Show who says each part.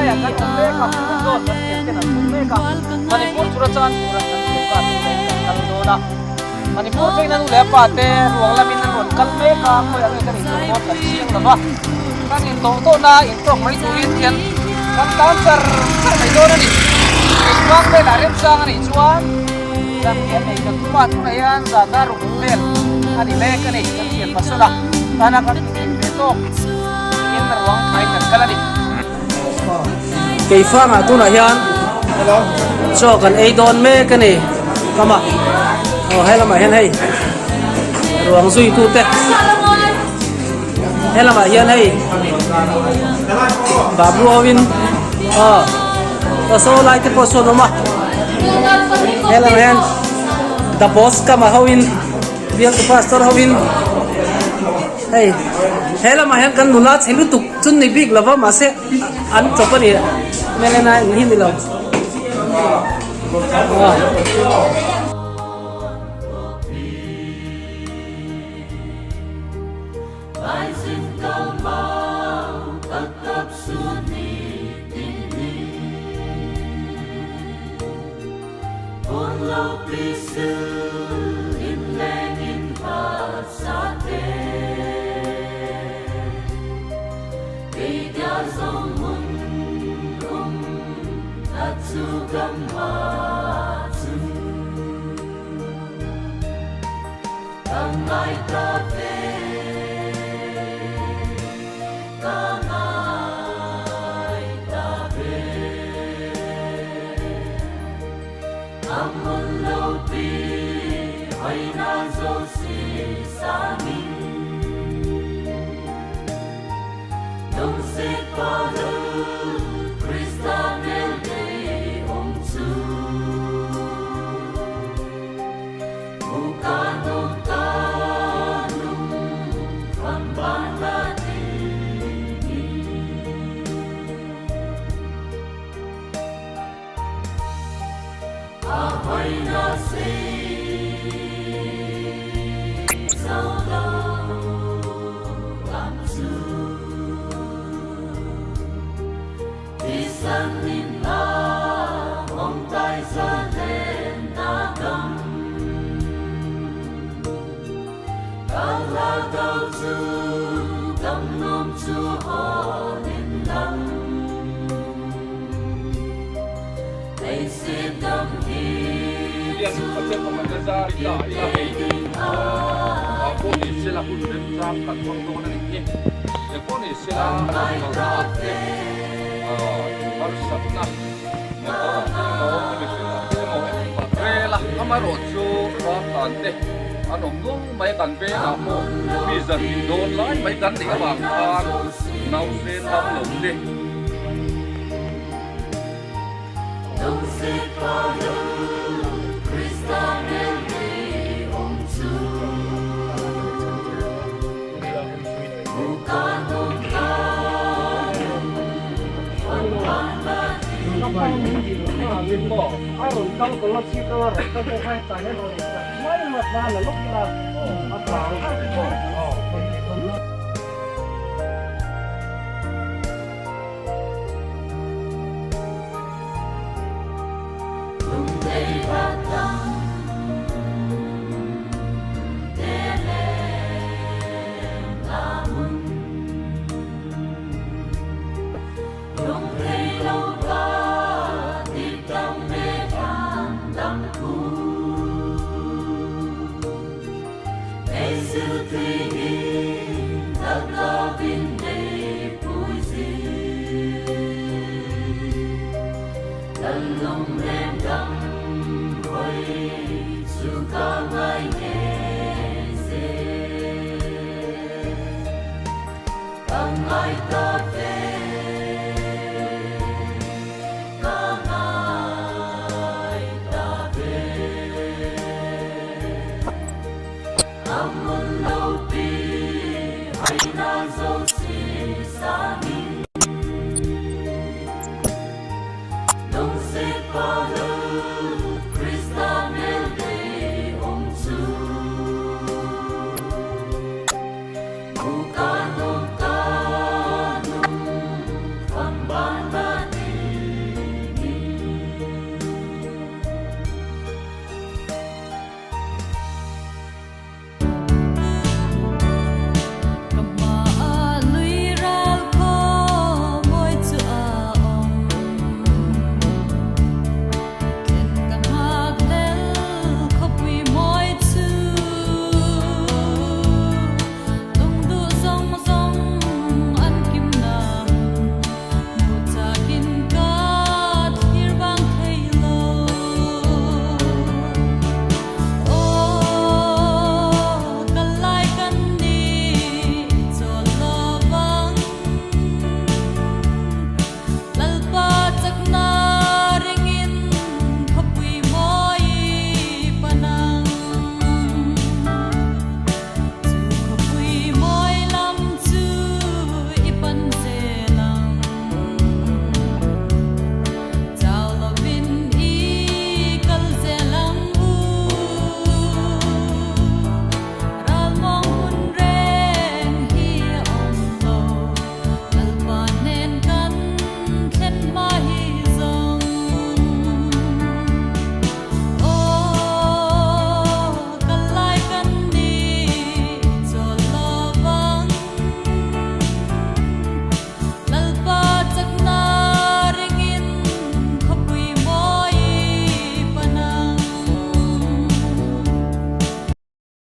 Speaker 1: yang kan tumbe ka do kan ke na tumbe ka manipur churachan pura kan ke ka tumbe kan do na manipur pe na le pa te ruang lamin na ron kal me ka ko yang kan in mo kan siang la ba kan in to na in prok mai tu rin tian kan cancer mai do na ni wang be la rem sang ni chuan kan ke nei kan tu ma tu na yan za da ru bel ani le kan ni kan tian masala tanah kan beto in ruang kai kan kalani
Speaker 2: cây pha mà tu này hiền cho cần ấy đón mê cái này come à hay là mà hiền hay ruộng duy tu tết hay là mà hiền hay bà bùa win số lại cái post nó mà hay là mà hiền the boss come à hawin biang cái pastor hawin hay là mà hiền cần nula chelu tuk chun ni big lava mà sẽ ăn chop đi mẹ này hiền đi đâu
Speaker 3: anh ông mấy tàn về là một bây giờ thì đồn lái mấy tấn để vàng vàng nấu lên nấu lủng đi
Speaker 1: ai rồi câu có lót xí câu rồi câu có hai tài hết rồi mấy mặt ra là lúc là vào
Speaker 4: Ai ta